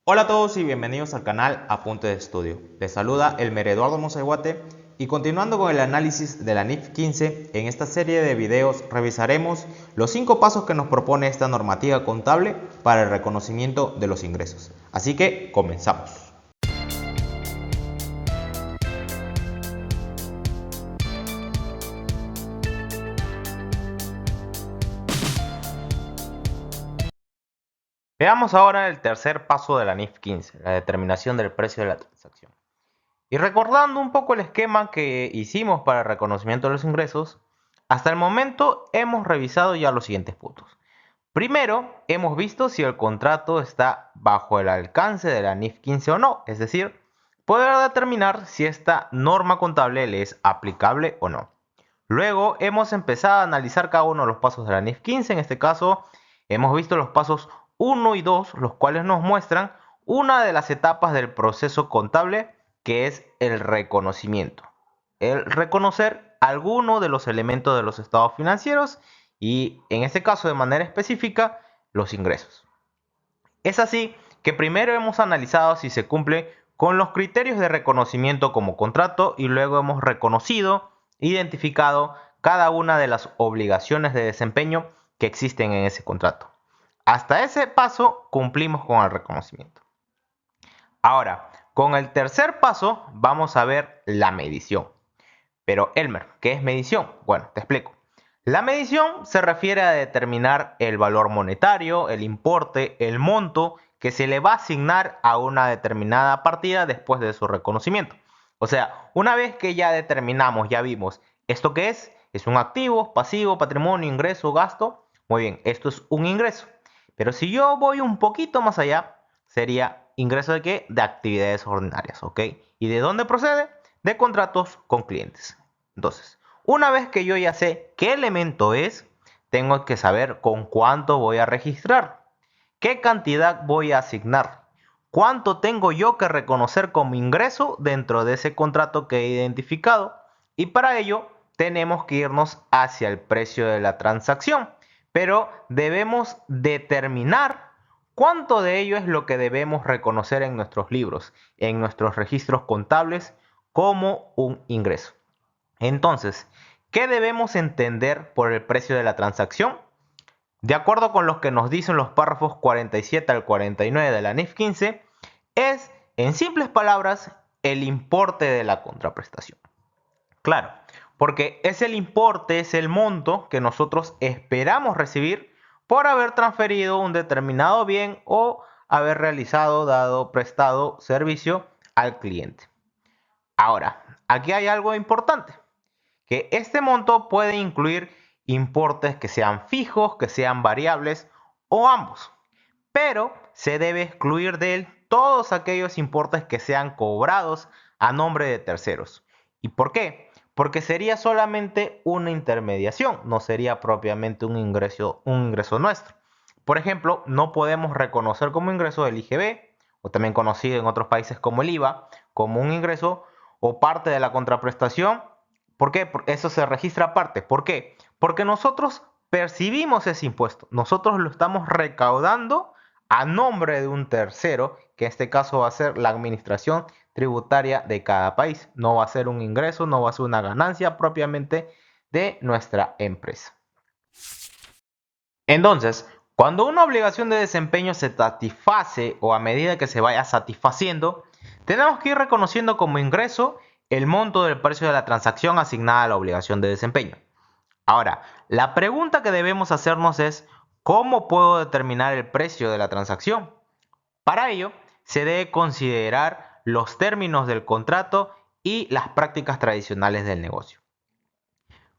Hola a todos y bienvenidos al canal Apunte de Estudio. Les saluda Elmer Eduardo Mosaiguate y continuando con el análisis de la NIF 15, en esta serie de videos revisaremos los 5 pasos que nos propone esta normativa contable para el reconocimiento de los ingresos. Así que comenzamos. Veamos ahora el tercer paso de la NIF 15, la determinación del precio de la transacción. Y recordando un poco el esquema que hicimos para el reconocimiento de los ingresos, hasta el momento hemos revisado ya los siguientes puntos. Primero, hemos visto si el contrato está bajo el alcance de la NIF 15 o no, es decir, poder determinar si esta norma contable le es aplicable o no. Luego, hemos empezado a analizar cada uno de los pasos de la NIF 15, en este caso, hemos visto los pasos 1 y 2, los cuales nos muestran una de las etapas del proceso contable, que es el reconocimiento. El reconocer alguno de los elementos de los estados financieros y, en este caso de manera específica, los ingresos. Es así que primero hemos analizado si se cumple con los criterios de reconocimiento como contrato y luego hemos reconocido, identificado cada una de las obligaciones de desempeño que existen en ese contrato. Hasta ese paso cumplimos con el reconocimiento. Ahora, con el tercer paso vamos a ver la medición. Pero Elmer, ¿qué es medición? Bueno, te explico. La medición se refiere a determinar el valor monetario, el importe, el monto que se le va a asignar a una determinada partida después de su reconocimiento. O sea, una vez que ya determinamos, ya vimos esto qué es un activo, pasivo, patrimonio, ingreso, gasto. Muy bien, esto es un ingreso. Pero si yo voy un poquito más allá, sería ingreso de qué? De actividades ordinarias, ¿ok? ¿Y de dónde procede? De contratos con clientes. Entonces, una vez que yo ya sé qué elemento es, tengo que saber con cuánto voy a registrar, qué cantidad voy a asignar, cuánto tengo yo que reconocer como ingreso dentro de ese contrato que he identificado, y para ello tenemos que irnos hacia el precio de la transacción, pero debemos determinar cuánto de ello es lo que debemos reconocer en nuestros libros, en nuestros registros contables como un ingreso. Entonces, ¿qué debemos entender por el precio de la transacción? De acuerdo con lo que nos dicen los párrafos 47 al 49 de la NIF 15, es, en simples palabras, el importe de la contraprestación. Claro, porque es el importe, es el monto que nosotros esperamos recibir por haber transferido un determinado bien o haber realizado, dado, prestado servicio al cliente. Ahora, aquí hay algo importante, que este monto puede incluir importes que sean fijos, que sean variables o ambos, pero se debe excluir de él todos aquellos importes que sean cobrados a nombre de terceros. ¿Y por qué? Porque sería solamente una intermediación, no sería propiamente un ingreso nuestro. Por ejemplo, no podemos reconocer como ingreso el IGB, o también conocido en otros países como el IVA, como un ingreso o parte de la contraprestación. ¿Por qué? Porque eso se registra aparte. ¿Por qué? Porque nosotros percibimos ese impuesto. Nosotros lo estamos recaudando a nombre de un tercero, que en este caso va a ser la administración tributaria de cada país. No va a ser un ingreso, no va a ser una ganancia propiamente de nuestra empresa. Entonces, cuando una obligación de desempeño se satisface o a medida que se vaya satisfaciendo, tenemos que ir reconociendo como ingreso el monto del precio de la transacción asignada a la obligación de desempeño. Ahora, la pregunta que debemos hacernos es, ¿cómo puedo determinar el precio de la transacción? Para ello, se debe considerar los términos del contrato y las prácticas tradicionales del negocio.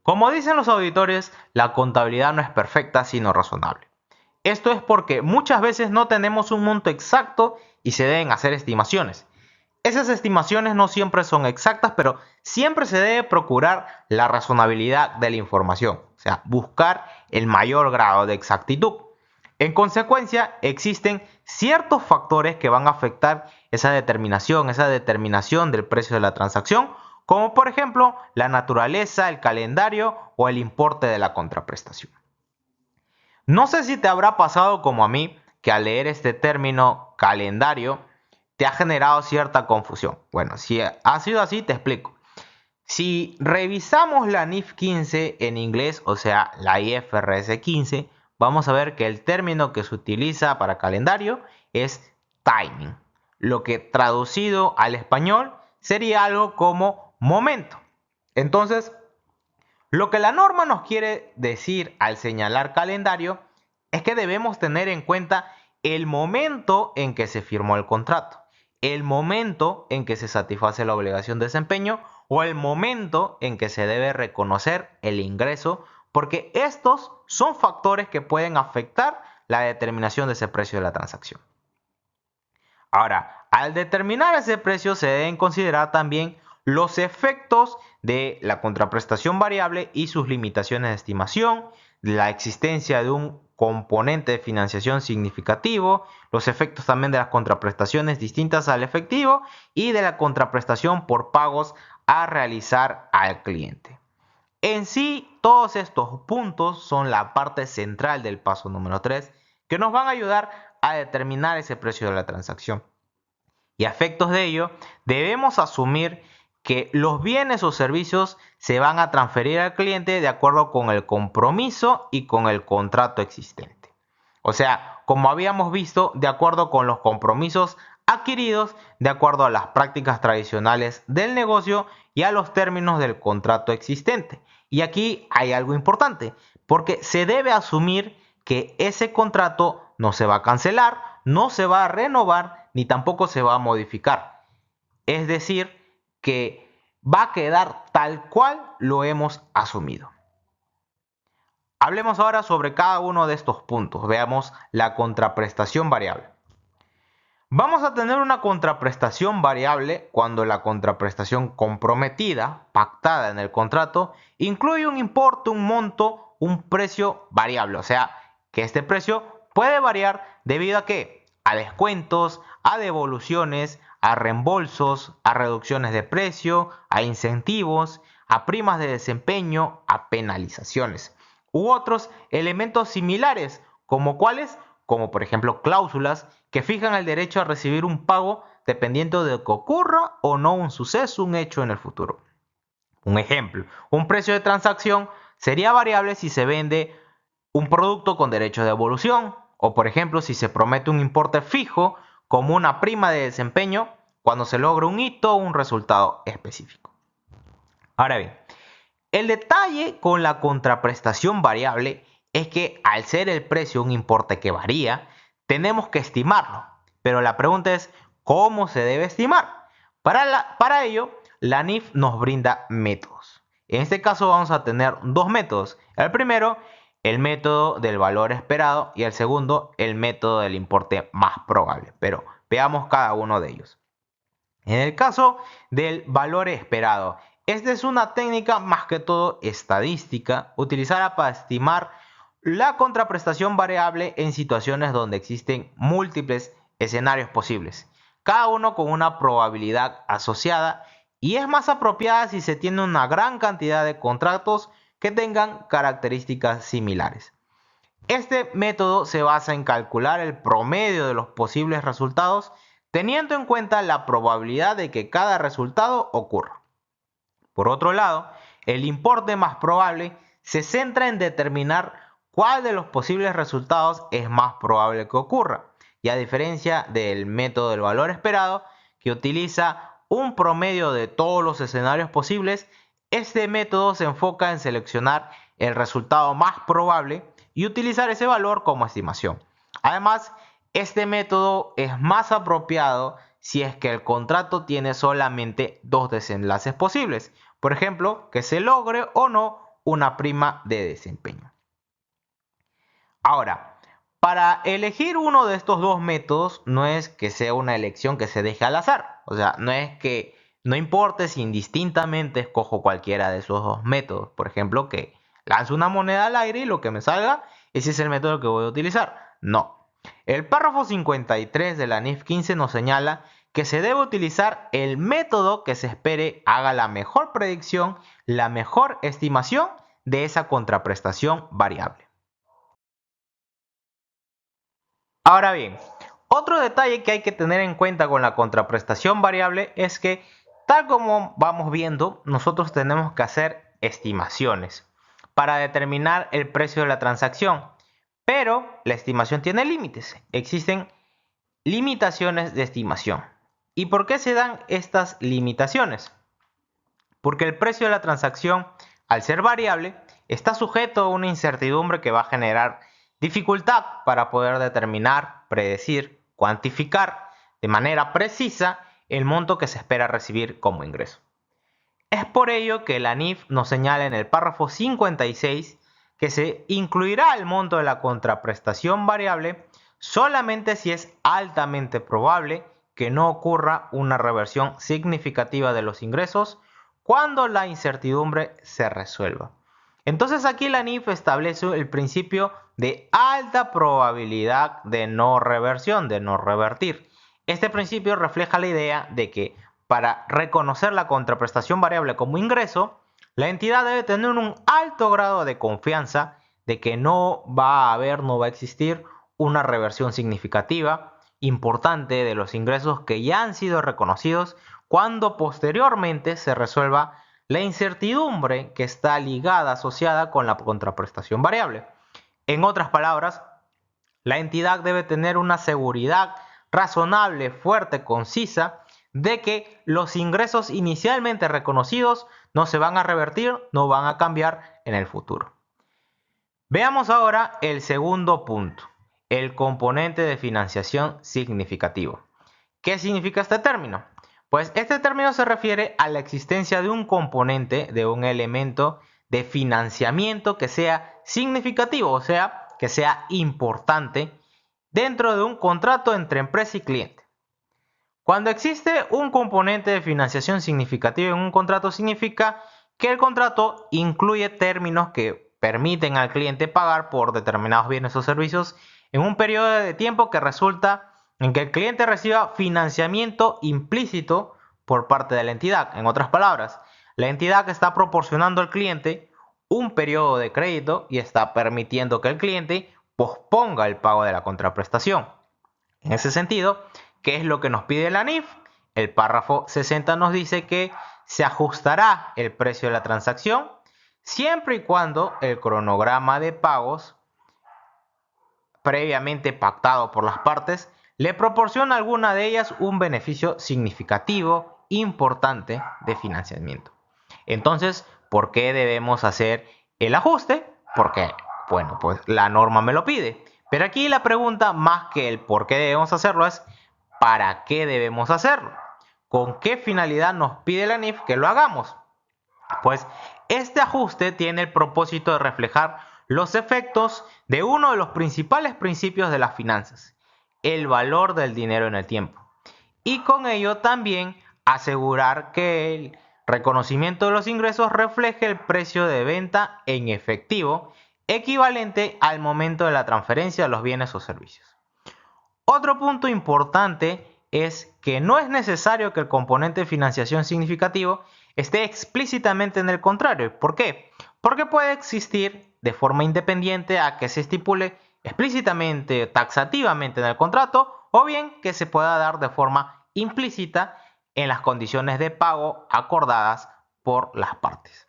Como dicen los auditores, la contabilidad no es perfecta sino razonable. Esto es porque muchas veces no tenemos un monto exacto y se deben hacer estimaciones. Esas estimaciones no siempre son exactas, pero siempre se debe procurar la razonabilidad de la información, o sea, buscar el mayor grado de exactitud. En consecuencia, existen ciertos factores que van a afectar esa determinación del precio de la transacción, como por ejemplo la naturaleza, el calendario o el importe de la contraprestación. No sé si te habrá pasado como a mí, que al leer este término calendario te ha generado cierta confusión. Bueno, si ha sido así, te explico. Si revisamos la NIF 15 en inglés, o sea, la IFRS 15, vamos a ver que el término que se utiliza para calendario es timing, lo que traducido al español sería algo como momento. Entonces, lo que la norma nos quiere decir al señalar calendario es que debemos tener en cuenta el momento en que se firmó el contrato, el momento en que se satisface la obligación de desempeño o el momento en que se debe reconocer el ingreso, porque estos son factores que pueden afectar la determinación de ese precio de la transacción. Ahora, al determinar ese precio se deben considerar también los efectos de la contraprestación variable y sus limitaciones de estimación, la existencia de un componente de financiación significativo, los efectos también de las contraprestaciones distintas al efectivo y de la contraprestación por pagos a realizar al cliente. En sí, todos estos puntos son la parte central del paso número 3 que nos van a ayudar a determinar ese precio de la transacción. Y a efectos de ello, debemos asumir que los bienes o servicios se van a transferir al cliente de acuerdo con el compromiso y con el contrato existente. O sea, como habíamos visto, de acuerdo con los compromisos adquiridos, de acuerdo a las prácticas tradicionales del negocio y a los términos del contrato existente. Y aquí hay algo importante, porque se debe asumir que ese contrato no se va a cancelar, no se va a renovar, ni tampoco se va a modificar. Es decir, que va a quedar tal cual lo hemos asumido. Hablemos ahora sobre cada uno de estos puntos. Veamos la contraprestación variable. Vamos a tener una contraprestación variable cuando la contraprestación comprometida, pactada en el contrato, incluye un importe, un monto, un precio variable. O sea, que este precio puede variar debido a qué? A descuentos, a devoluciones, a reembolsos, a reducciones de precio, a incentivos, a primas de desempeño, a penalizaciones u otros elementos similares, como cuáles, como por ejemplo cláusulas que fijan el derecho a recibir un pago dependiendo de que ocurra o no un suceso, un hecho en el futuro. Un ejemplo, un precio de transacción sería variable si se vende un producto con derecho de devolución o por ejemplo si se promete un importe fijo como una prima de desempeño cuando se logra un hito o un resultado específico. Ahora bien, el detalle con la contraprestación variable es que al ser el precio un importe que varía, tenemos que estimarlo. Pero la pregunta es, ¿cómo se debe estimar? Para ello, la NIF nos brinda métodos. En este caso vamos a tener dos métodos. El primero, el método del valor esperado y el segundo, el método del importe más probable. Pero veamos cada uno de ellos. En el caso del valor esperado, esta es una técnica más que todo estadística utilizada para estimar la contraprestación variable en situaciones donde existen múltiples escenarios posibles, cada uno con una probabilidad asociada y es más apropiada si se tiene una gran cantidad de contratos que tengan características similares. Este método se basa en calcular el promedio de los posibles resultados teniendo en cuenta la probabilidad de que cada resultado ocurra. Por otro lado, el importe más probable se centra en determinar cuál de los posibles resultados es más probable que ocurra, y a diferencia del método del valor esperado, que utiliza un promedio de todos los escenarios posibles, este método se enfoca en seleccionar el resultado más probable y utilizar ese valor como estimación. Además, este método es más apropiado si es que el contrato tiene solamente dos desenlaces posibles. Por ejemplo, que se logre o no una prima de desempeño. Ahora, para elegir uno de estos dos métodos no es que sea una elección que se deje al azar. O sea, no es que no importe si indistintamente escojo cualquiera de esos dos métodos. Por ejemplo, que lanzo una moneda al aire y lo que me salga, ese es el método que voy a utilizar. No. El párrafo 53 de la NIF 15 nos señala que se debe utilizar el método que se espere haga la mejor predicción, la mejor estimación de esa contraprestación variable. Ahora bien, otro detalle que hay que tener en cuenta con la contraprestación variable es que, tal como vamos viendo, nosotros tenemos que hacer estimaciones para determinar el precio de la transacción, pero la estimación tiene límites. Existen limitaciones de estimación. ¿Y por qué se dan estas limitaciones? Porque el precio de la transacción, al ser variable, está sujeto a una incertidumbre que va a generar dificultad para poder determinar, predecir, cuantificar de manera precisa el monto que se espera recibir como ingreso. Es por ello que la NIF nos señala en el párrafo 56 que se incluirá el monto de la contraprestación variable solamente si es altamente probable que no ocurra una reversión significativa de los ingresos cuando la incertidumbre se resuelva. Entonces aquí la NIF establece el principio de alta probabilidad de no reversión, de no revertir. Este principio refleja la idea de que para reconocer la contraprestación variable como ingreso, la entidad debe tener un alto grado de confianza de que no va a existir una reversión significativa, importante de los ingresos que ya han sido reconocidos cuando posteriormente se resuelva la incertidumbre que está ligada, asociada con la contraprestación variable. En otras palabras, la entidad debe tener una seguridad razonable, fuerte, concisa, de que los ingresos inicialmente reconocidos no se van a revertir, no van a cambiar en el futuro. Veamos ahora el segundo punto, el componente de financiación significativo. ¿Qué significa este término? Pues este término se refiere a la existencia de un componente, de un elemento de financiamiento que sea significativo, o sea, que sea importante dentro de un contrato entre empresa y cliente. Cuando existe un componente de financiación significativo en un contrato, significa que el contrato incluye términos que permiten al cliente pagar por determinados bienes o servicios en un periodo de tiempo que resulta en que el cliente reciba financiamiento implícito por parte de la entidad. En otras palabras, la entidad está proporcionando al cliente un periodo de crédito y está permitiendo que el cliente posponga el pago de la contraprestación. En ese sentido, ¿qué es lo que nos pide la NIF? El párrafo 60 nos dice que se ajustará el precio de la transacción siempre y cuando el cronograma de pagos previamente pactado por las partes le proporciona a alguna de ellas un beneficio significativo, importante de financiamiento. Entonces, ¿por qué debemos hacer el ajuste? Porque, bueno, pues la norma me lo pide. Pero aquí la pregunta, más que el por qué debemos hacerlo, es ¿para qué debemos hacerlo? ¿Con qué finalidad nos pide la NIF que lo hagamos? Pues este ajuste tiene el propósito de reflejar los efectos de uno de los principales principios de las finanzas, el valor del dinero en el tiempo. Y con ello también asegurar que el reconocimiento de los ingresos refleje el precio de venta en efectivo equivalente al momento de la transferencia de los bienes o servicios. Otro punto importante es que no es necesario que el componente de financiación significativo esté explícitamente en el contrario. ¿Por qué? Porque puede existir de forma independiente a que se estipule explícitamente, taxativamente en el contrato, o bien que se pueda dar de forma implícita en las condiciones de pago acordadas por las partes.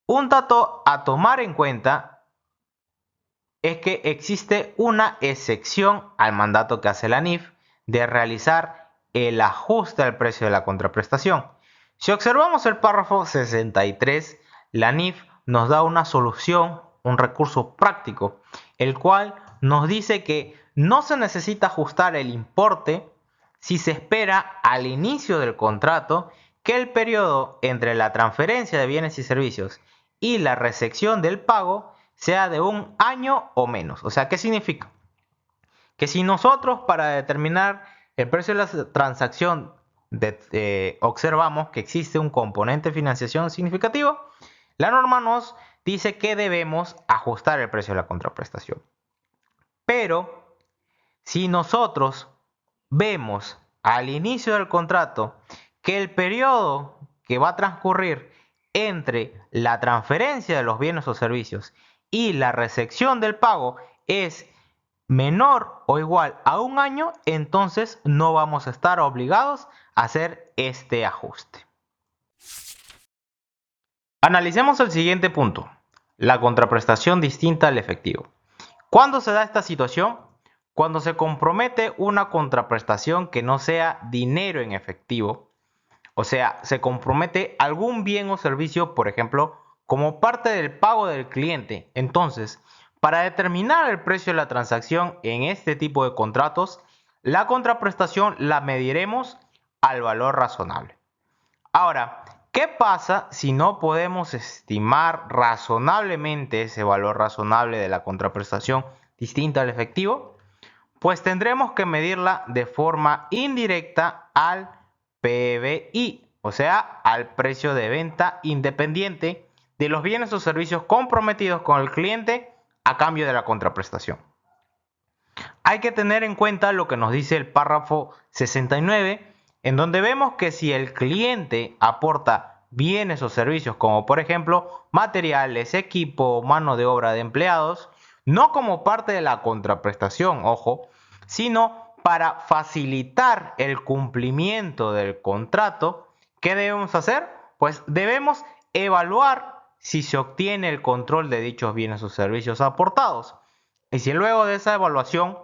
Un dato a tomar en cuenta es que existe una excepción al mandato que hace la NIF de realizar el ajuste al precio de la contraprestación. Si observamos el párrafo 63, la NIF nos da una solución, un recurso práctico, el cual nos dice que no se necesita ajustar el importe si se espera al inicio del contrato que el periodo entre la transferencia de bienes y servicios y la recepción del pago sea de un año o menos. O sea, ¿qué significa? Que si nosotros para determinar el precio de la transacción observamos que existe un componente de financiación significativo, la norma nos dice que debemos ajustar el precio de la contraprestación. Pero si nosotros vemos al inicio del contrato que el periodo que va a transcurrir entre la transferencia de los bienes o servicios y la recepción del pago es menor o igual a un año, entonces no vamos a estar obligados a hacer este ajuste. Analicemos el siguiente punto, la contraprestación distinta al efectivo. ¿Cuándo se da esta situación? Cuando se compromete una contraprestación que no sea dinero en efectivo, o sea, se compromete algún bien o servicio, por ejemplo, como parte del pago del cliente. Entonces, para determinar el precio de la transacción en este tipo de contratos, la contraprestación la mediremos al valor razonable. Ahora, ¿qué pasa si no podemos estimar razonablemente ese valor razonable de la contraprestación distinta al efectivo? Pues tendremos que medirla de forma indirecta al PBI, o sea, al precio de venta independiente de los bienes o servicios comprometidos con el cliente a cambio de la contraprestación. Hay que tener en cuenta lo que nos dice el párrafo 69, en donde vemos que si el cliente aporta bienes o servicios como por ejemplo materiales, equipo, mano de obra de empleados, no como parte de la contraprestación, ojo, sino para facilitar el cumplimiento del contrato, ¿qué debemos hacer? Pues debemos evaluar si se obtiene el control de dichos bienes o servicios aportados. Y si luego de esa evaluación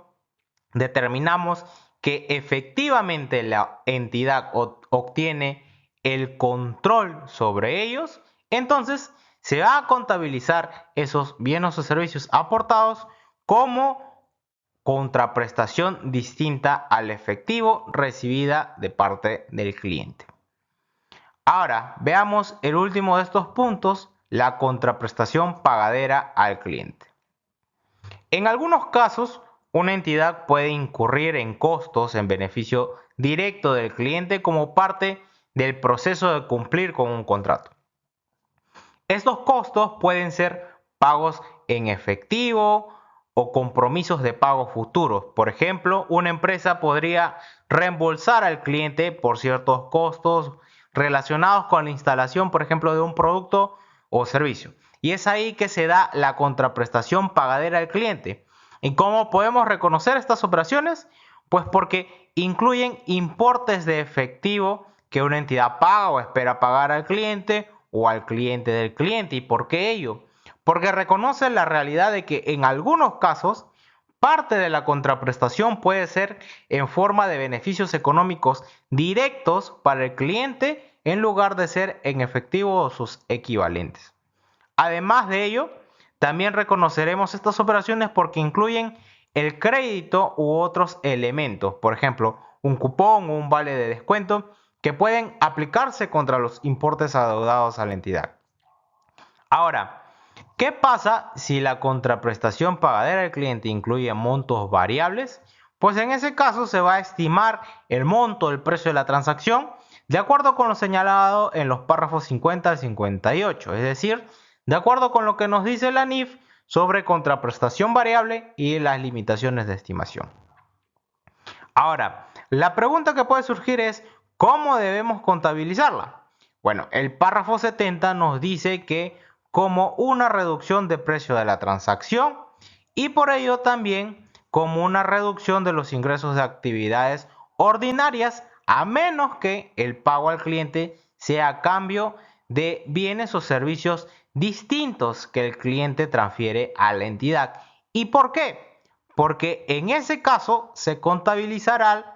determinamos que efectivamente la entidad obtiene el control sobre ellos, entonces se va a contabilizar esos bienes o servicios aportados como contraprestación distinta al efectivo recibida de parte del cliente. Ahora veamos el último de estos puntos, la contraprestación pagadera al cliente. En algunos casos, una entidad puede incurrir en costos en beneficio directo del cliente como parte del proceso de cumplir con un contrato. Estos costos pueden ser pagos en efectivo o compromisos de pago futuros. Por ejemplo, una empresa podría reembolsar al cliente por ciertos costos relacionados con la instalación, por ejemplo, de un producto o servicio. Y es ahí que se da la contraprestación pagadera al cliente. ¿Y cómo podemos reconocer estas operaciones? Pues porque incluyen importes de efectivo que una entidad paga o espera pagar al cliente o al cliente del cliente. ¿Y por qué ello? Porque reconoce la realidad de que en algunos casos parte de la contraprestación puede ser en forma de beneficios económicos directos para el cliente en lugar de ser en efectivo o sus equivalentes. Además de ello, también reconoceremos estas operaciones porque incluyen el crédito u otros elementos, por ejemplo, un cupón o un vale de descuento que pueden aplicarse contra los importes adeudados a la entidad. Ahora, ¿qué pasa si la contraprestación pagadera al cliente incluye montos variables? Pues en ese caso se va a estimar el monto del precio de la transacción de acuerdo con lo señalado en los párrafos 50 al 58, es decir, de acuerdo con lo que nos dice la NIF sobre contraprestación variable y las limitaciones de estimación. Ahora, la pregunta que puede surgir es, ¿cómo debemos contabilizarla? Bueno, el párrafo 70 nos dice que como una reducción de precio de la transacción y por ello también como una reducción de los ingresos de actividades ordinarias a menos que el pago al cliente sea a cambio de bienes o servicios distintos que el cliente transfiere a la entidad. ¿Y por qué? Porque en ese caso se contabilizará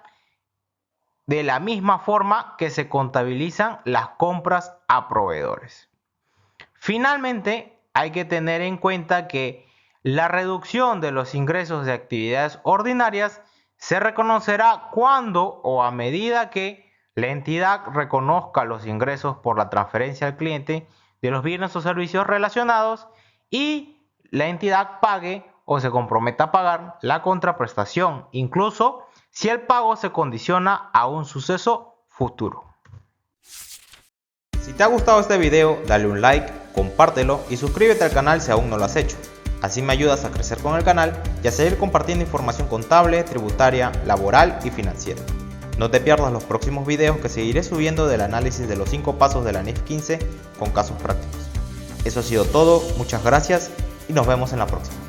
de la misma forma que se contabilizan las compras a proveedores. Finalmente, hay que tener en cuenta que la reducción de los ingresos de actividades ordinarias se reconocerá cuando o a medida que la entidad reconozca los ingresos por la transferencia al cliente de los bienes o servicios relacionados y la entidad pague o se comprometa a pagar la contraprestación, incluso si el pago se condiciona a un suceso futuro. Si te ha gustado este video, dale un like, compártelo y suscríbete al canal si aún no lo has hecho. Así me ayudas a crecer con el canal y a seguir compartiendo información contable, tributaria, laboral y financiera. No te pierdas los próximos videos que seguiré subiendo del análisis de los 5 pasos de la NIF 15 con casos prácticos. Eso ha sido todo, muchas gracias y nos vemos en la próxima.